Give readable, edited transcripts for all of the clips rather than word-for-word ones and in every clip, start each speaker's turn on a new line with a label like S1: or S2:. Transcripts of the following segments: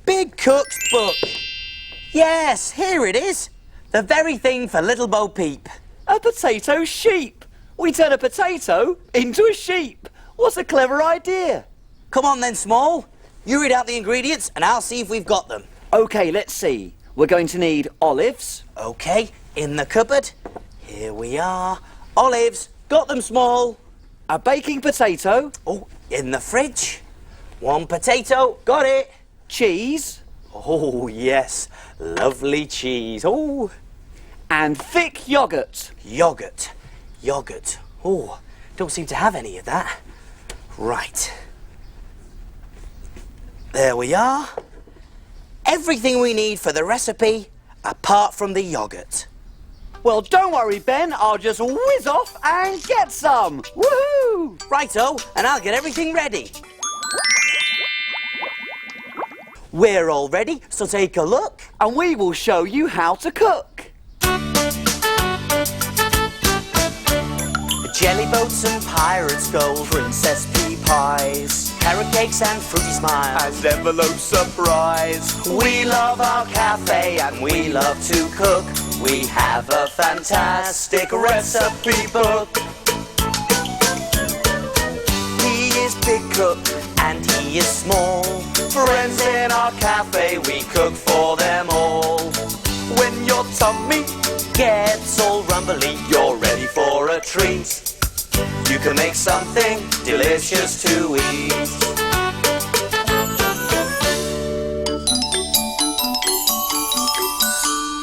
S1: Big Cook's book. Yes, here it is. The very thing for little Bo Peep.
S2: A potato sheep. We turn a potato into a sheep. What a clever idea.
S1: Come on then, Small. You read out the ingredients and I'll see if we've got them.
S2: OK, let's see. We're going to need olives.
S1: OK, in the cupboard. Here we are. Olives. Got them, Small.
S2: A baking potato.
S1: Oh, in the fridge. One potato. Got it.
S2: Cheese.
S1: Oh, yes. Lovely cheese. Oh.
S2: And thick yoghurt.
S1: Yoghurt. Yoghurt. Oh, don't seem to have any of that. Right. There we are. Everything we need for the recipe, apart from the yoghurt.
S2: Well, don't worry, Ben. I'll just whiz off and get some. Woohoo!
S1: Righto, and I'll get everything ready. We're all ready, so take a look.
S2: And we will show you how to cook.
S1: Jelly boats and pirates' gold, princess pea pies, carrot cakes and fruity smiles,
S3: and envelope surprise.
S1: We love our cafe and we love to cook. We have a fantastic recipe book. He is Big Cook and he is Small. Friends in our cafe, we cook for them all.
S3: When your tummy
S1: Gets all rumbly, you're ready for a treat. You can make something delicious to eat.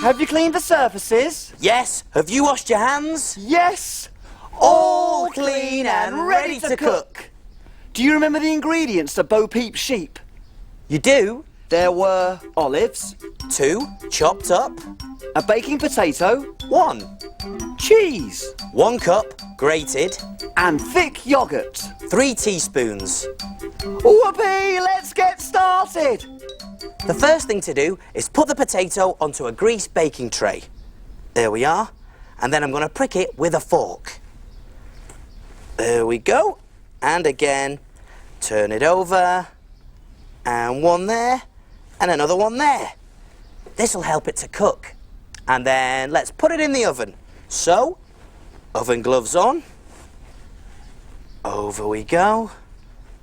S2: Have you cleaned the surfaces?
S1: Yes, have you washed your hands?
S2: Yes.
S1: All clean and ready to cook.
S2: Do you remember the ingredients to Bo Peep sheep?
S1: You do?
S2: There were olives,
S1: 2 chopped up,
S2: a baking potato,
S1: 1
S2: cheese,
S1: 1 cup grated,
S2: and thick yoghurt.
S1: 3 teaspoons.
S2: Whoopee! Let's get started!
S1: The first thing to do is put the potato onto a greased baking tray. There we are. And then I'm going to prick it with a fork. There we go. And again, turn it over. And one there. And another one there. This will help it to cook. And then let's put it in the oven. So, oven gloves on. Over we go.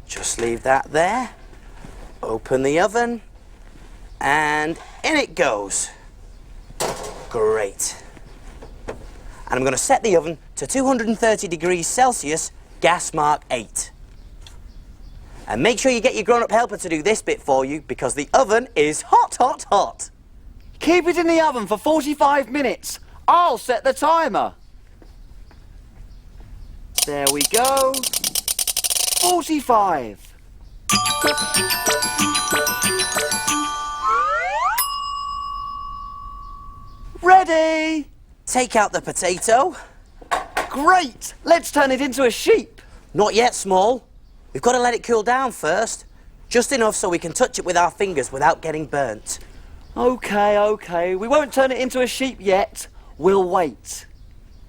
S1: Just leave that there. Open the oven. And in it goes. Great. And I'm going to set the oven to 230 degrees Celsius, gas mark 8. And make sure you get your grown-up helper to do this bit for you because the oven is hot, hot, hot.
S2: Keep it in the oven for 45 minutes. I'll set the timer. There we go. 45. Ready!
S1: Take out the potato.
S2: Great! Let's turn it into a sheep.
S1: Not yet, Small. We've got to let it cool down first. Just enough so we can touch it with our fingers without getting burnt.
S2: OK. We won't turn it into a sheep yet. We'll wait.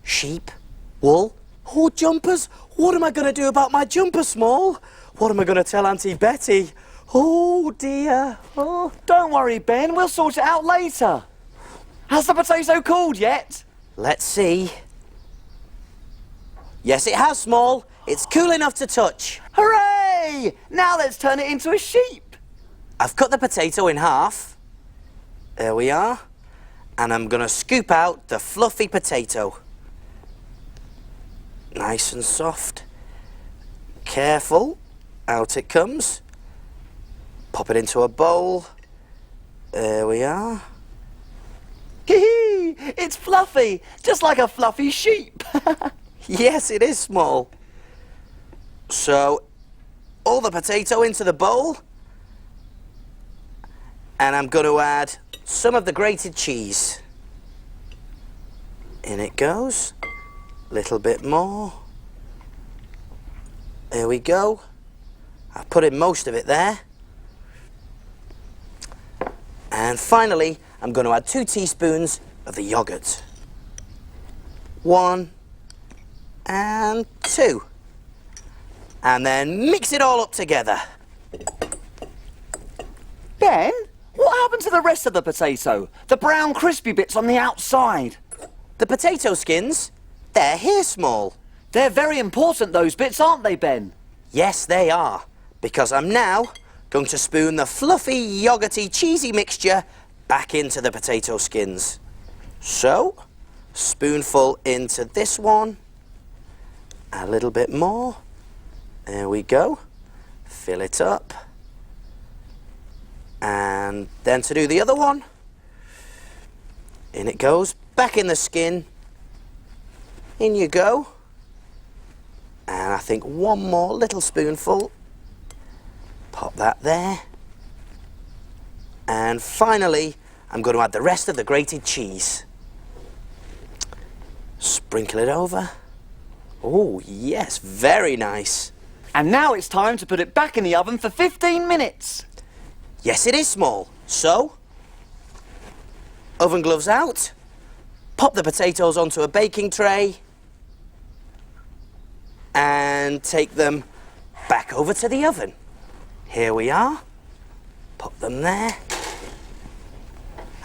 S1: Sheep? Wool? Oh, jumpers! What am I going to do about my jumper, Small? What am I going to tell Auntie Betty? Oh, dear. Oh.
S2: Don't worry, Ben. We'll sort it out later. Has the potato cooled yet?
S1: Let's see. Yes, it has, Small. It's cool enough to touch.
S2: Hooray! Now let's turn it into a sheep.
S1: I've cut the potato in half. There we are. And I'm going to scoop out the fluffy potato. Nice and soft. Careful. Out it comes. Pop it into a bowl. There we are.
S2: Hee! It's fluffy, just like a fluffy sheep.
S1: Yes, it is, Small. So, all the potato into the bowl. And I'm going to add some of the grated cheese. In it goes. Little bit more. There we go. I've put in most of it there. And finally, I'm going to add 2 teaspoons of the yoghurt. 1 and 2. And then mix it all up together.
S2: Ben, are the rest of the potato? The brown crispy bits on the outside.
S1: The potato skins, they're here, Small.
S2: They're very important, those bits, aren't they, Ben?
S1: Yes, they are. Because I'm now going to spoon the fluffy, yogurty, cheesy mixture back into the potato skins. So, spoonful into this one. A little bit more. There we go. Fill it up. And then to do the other one. In it goes. Back in the skin. In you go. And I think one more little spoonful. Pop that there. And finally, I'm going to add the rest of the grated cheese. Sprinkle it over. Oh, yes, very nice.
S2: And now it's time to put it back in the oven for 15 minutes.
S1: Yes, it is, Small. So, oven gloves out. Pop the potatoes onto a baking tray. And take them back over to the oven. Here we are. Pop them there.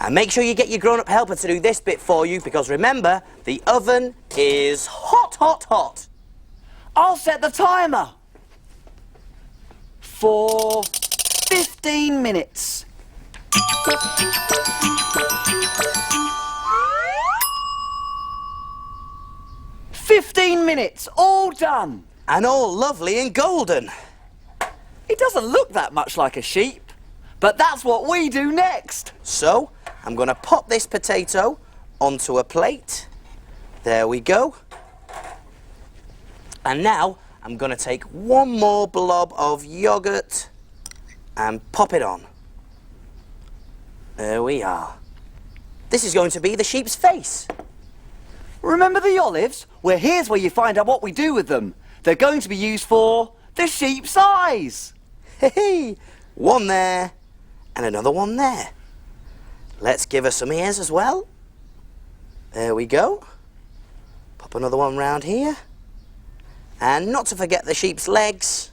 S1: And make sure you get your grown-up helper to do this bit for you, because remember, the oven is hot, hot, hot.
S2: I'll set the timer for 15 minutes. $15, all done.
S1: And all lovely and golden.
S2: It doesn't look that much like a sheep, but that's what we do next.
S1: So, I'm going to pop this potato onto a plate. There we go. And now, I'm going to take one more blob of yoghurt and pop it on. There we are. This is going to be the sheep's face.
S2: Remember the olives? Well, here's where you find out what we do with them. They're going to be used for the sheep's eyes.
S1: Hey, one there and another one there. Let's give her some ears as well. There we go. Pop another one round here. And not to forget the sheep's legs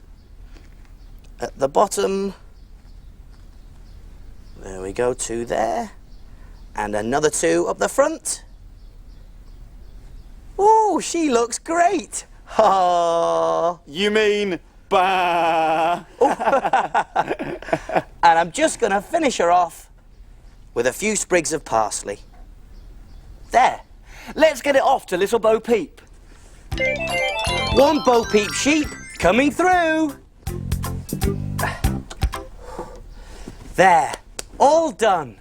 S1: at the bottom. There we go, two there. And another two up the front. Oh, she looks great. Ha!
S3: You mean bah?
S1: And I'm just going to finish her off with a few sprigs of parsley. There.
S2: Let's get it off to little Bo Peep.
S1: One Bo Peep sheep coming through. There. All done.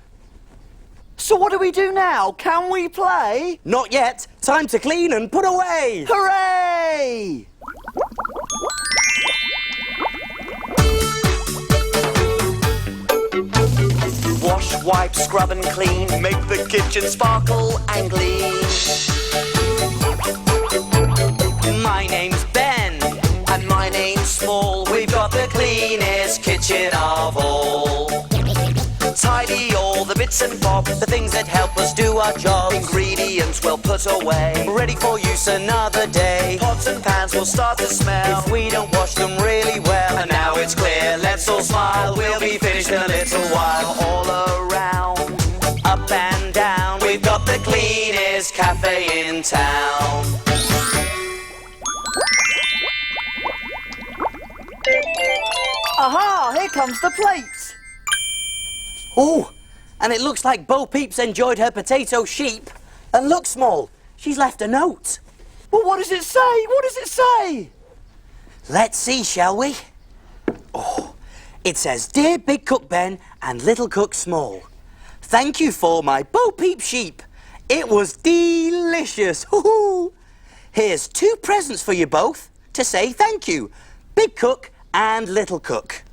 S2: So what do we do now? Can we play?
S1: Not yet. Time to clean and put away.
S2: Hooray!
S3: Wash, wipe, scrub and clean. Make the kitchen sparkle and gleam.
S1: My name's Ben.
S3: And my name's Small. We've got the cleanest kitchen of all. Tidy all the bits and bobs,
S1: The things that help us do our jobs.
S3: ingredients well put away.
S1: Ready for use another day.
S3: Pots and pans will start to smell.
S1: If we don't wash them really well.
S3: And now it's clear, let's all smile. We'll be finished in a little while. All around,
S1: Up and down.
S3: we've got the cleanest cafe in town.
S2: Aha! Here comes the plate.
S1: Oh, and it looks like Bo Peep's enjoyed her potato sheep. And look, Small, she's left a note.
S2: Well, what does it say? What does it say?
S1: Let's see, shall we? Oh, it says, Dear Big Cook Ben and Little Cook Small, thank you for my Bo Peep sheep. It was delicious. Hoo-hoo. Here's 2 presents for you both to say thank you. Big Cook and Little Cook.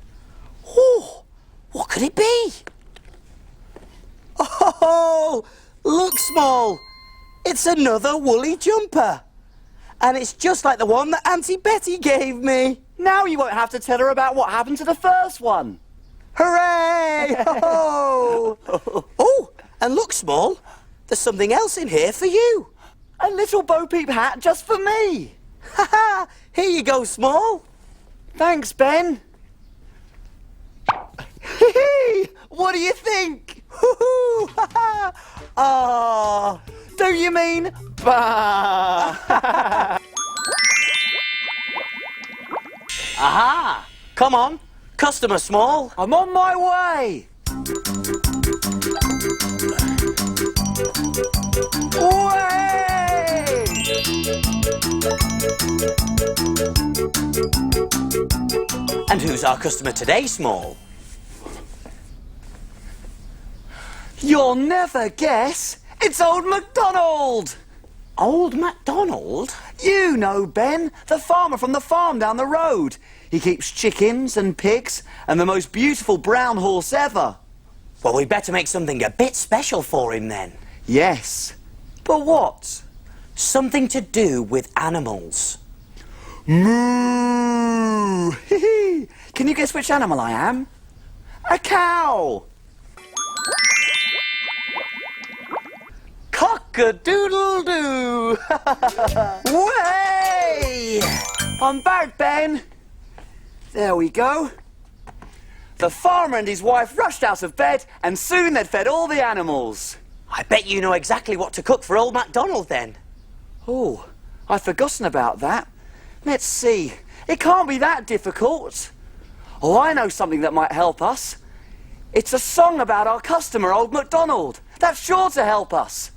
S1: Oh, what could it be? Oh, look, Small. It's another woolly jumper. And it's just like the one that Auntie Betty gave me.
S2: Now you won't have to tell her about what happened to the first one.
S1: Hooray! Oh, oh, and look, Small. There's something else in here for you.
S2: A little Bo Peep hat just for me.
S1: Ha ha! Here you go, Small.
S2: Thanks, Ben. What do you think?
S1: Ah.
S2: Do you mean bah?
S1: Aha! Come on, customer Small.
S2: I'm on my way. Way!
S1: And who's our customer today, Small?
S2: You'll never guess. It's Old MacDonald.
S1: Old MacDonald?
S2: You know Ben, the farmer from the farm down the road. He keeps chickens and pigs and the most beautiful brown horse ever.
S1: Well, we better make something a bit special for him then.
S2: Yes. But what?
S1: Something to do with animals.
S2: Moo! Can you guess which animal I am? A cow!
S1: Cock-a-doodle-doo!
S2: Way! I'm back, Ben. There we go. The farmer and his wife rushed out of bed and soon they'd fed all the animals.
S1: I bet you know exactly what to cook for Old MacDonald then.
S2: Oh, I'd forgotten about that. Let's see. It can't be that difficult. Oh, I know something that might help us. It's a song about our customer, Old MacDonald. That's sure to help us.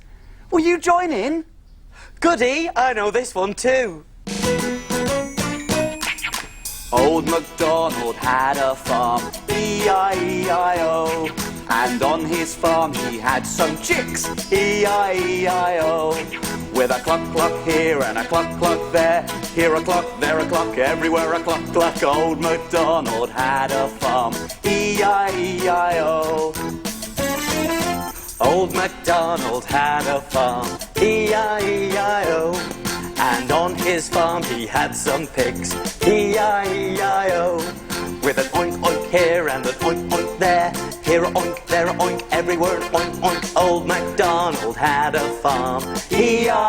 S2: Will you join in?
S1: Goody, I know this one too.
S2: Old MacDonald had a farm, E-I-E-I-O. And on his farm he had some chicks, E-I-E-I-O. With a cluck cluck here and a cluck cluck there, here a cluck, there a cluck, everywhere a cluck cluck. Old MacDonald had a farm, E-I-E-I-O.
S1: Old MacDonald had a farm, E-I-E-I-O. And on his farm he had some pigs, E-I-E-I-O. With an oink oink here and an oink oink there, here a oink, there a oink, everywhere an oink oink. Old MacDonald had a farm, E-I-E-I-O.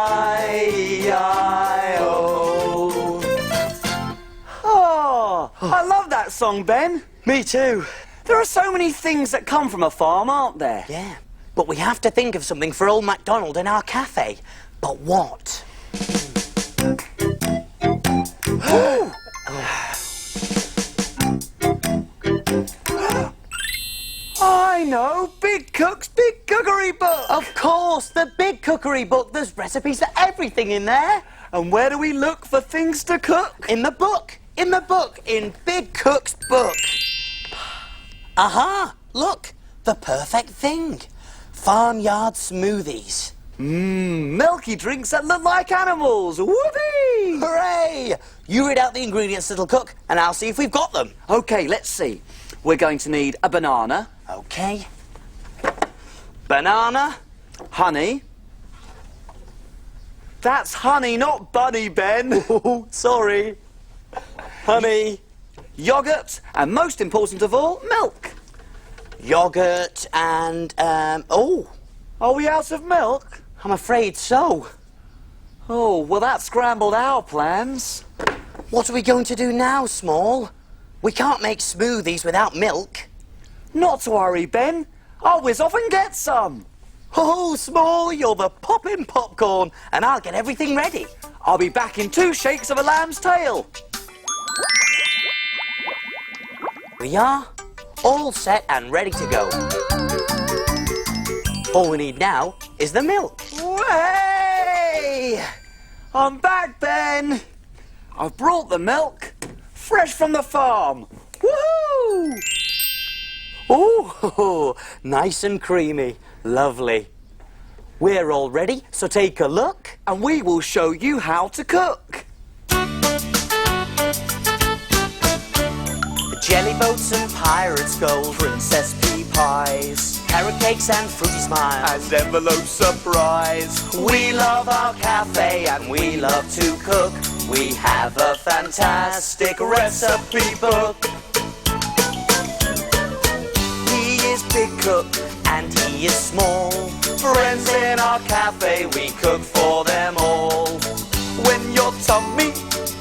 S2: Oh, I love that song, Ben.
S1: Me too.
S2: There are so many things that come from a farm, aren't there?
S1: Yeah, but we have to think of something for Old MacDonald in our cafe. But what?
S2: I know! Big Cook's Big Cookery Book!
S1: Of course, the Big Cookery Book. There's recipes for everything in there.
S2: And where do we look for things to cook?
S1: In the book. In the book. In Big Cook's book. Aha! Look, the perfect thing. Farmyard smoothies.
S2: Milky drinks that look like animals! Whoopee!
S1: Hooray! You read out the ingredients, little cook, and I'll see if we've got them.
S2: Okay, let's see. We're going to need a banana,
S1: Okay. Banana.
S2: honey. That's honey, not bunny, Ben.
S1: Oh, sorry. Honey.
S2: Yogurt, and most important of all, milk.
S1: Yogurt and, oh,
S2: Are we out of milk?
S1: I'm afraid so.
S2: Oh, well, that scrambled our plans.
S1: What are we going to do now, Small? We can't make smoothies without milk.
S2: Not to worry, Ben. I'll whiz off and get some.
S1: Oh, Small, you're the poppin' popcorn, and I'll get everything ready.
S2: I'll be back in 2 shakes of a lamb's tail.
S1: We are all set and ready to go. All we need now is the milk.
S2: Way! I'm back, Ben. I've brought the milk, fresh from the farm. Woohoo!
S1: Ooh, nice and creamy. Lovely. We're all ready, so take a look.
S2: And we will show you how to cook.
S1: Jelly boats and pirates' gold, princess pea pies, carrot cakes and fruity smiles,
S2: And envelope surprise.
S1: We love our cafe and we love to cook. We have a fantastic recipe book. He is Big Cook and he is Small. Friends in our cafe, we cook for them all.
S2: When your tummy,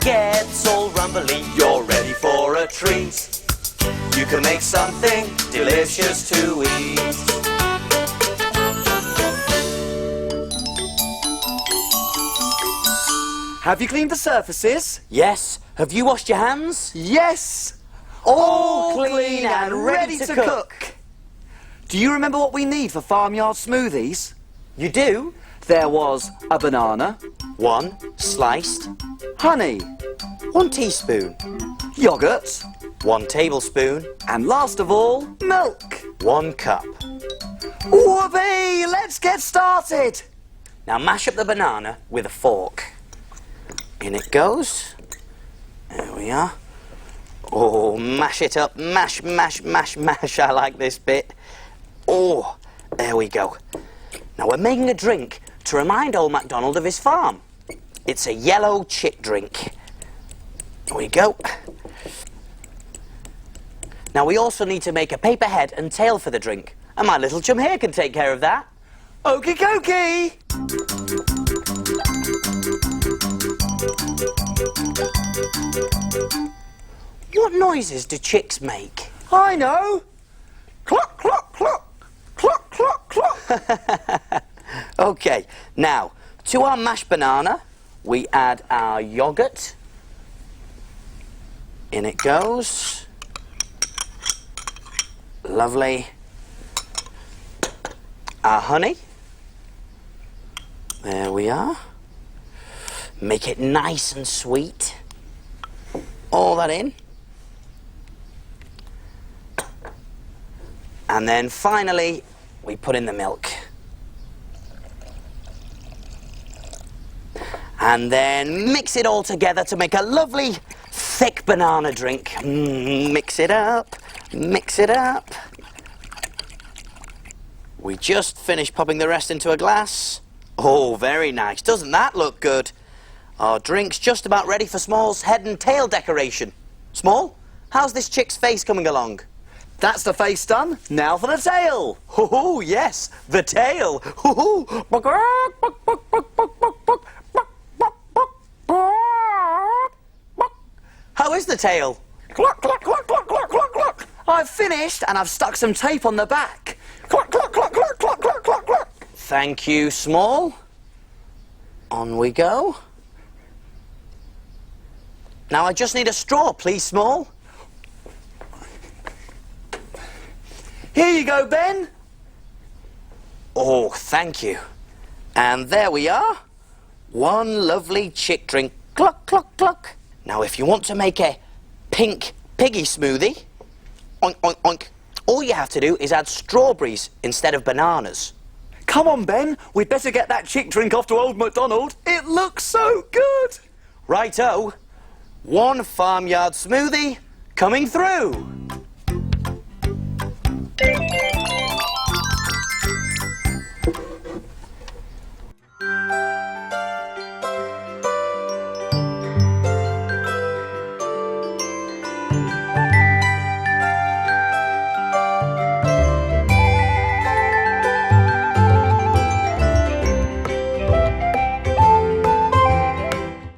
S1: Gets all rumbly, you're ready for a treat. You can make something delicious to eat.
S2: Have you cleaned the surfaces?
S1: Yes. Have you washed your hands?
S2: Yes! All clean and ready to cook. Do you remember what we need for farmyard smoothies?
S1: You do?
S2: There was a banana,
S1: 1 sliced,
S2: honey,
S1: 1 teaspoon,
S2: yoghurt,
S1: 1 tablespoon,
S2: and last of all, milk.
S1: 1 cup.
S2: Whoopee! Let's get started!
S1: Now mash up the banana with a fork. In it goes. There we are. Oh, mash it up. Mash, mash, mash, mash. I like this bit. Oh, there we go. Now we're making a drink to remind old MacDonald of his farm. It's a yellow chick drink. There we go. Now we also need to make a paper head and tail for the drink. And my little chum here can take care of that.
S2: Okie dokie!
S1: What noises do chicks make?
S2: I know! Cluck, cluck, cluck! Cluck, cluck, cluck!
S1: Okay, now, to our mashed banana, we add our yoghurt. In it goes. Lovely. Our honey. There we are. Make it nice and sweet. All that in. And then finally, we put in the milk. And then mix it all together to make a lovely, thick banana drink. Mix it up, mix it up. We just finished popping the rest into a glass. Oh, very nice. Doesn't that look good? Our drink's just about ready for Small's head and tail decoration. Small, how's this chick's face coming along?
S2: That's the face done. Now for the tail.
S1: Oh, yes, the tail. How is the tail?
S2: Cluck, cluck, cluck, cluck, cluck, cluck, cluck. I've finished and I've stuck some tape on the back. Cluck, cluck, cluck, cluck, cluck, cluck, cluck, cluck.
S1: Thank you, Small. On we go. Now I just need a straw, please, Small.
S2: Here you go, Ben.
S1: Oh, thank you. And there we are. One lovely chick drink. Cluck, cluck, cluck. Now, if you want to make a pink piggy smoothie, oink, oink, oink, all you have to do is add strawberries instead of bananas.
S2: Come on, Ben. We'd better get that chick drink off to old MacDonald. It looks so good.
S1: Righto. 1 farmyard smoothie coming through.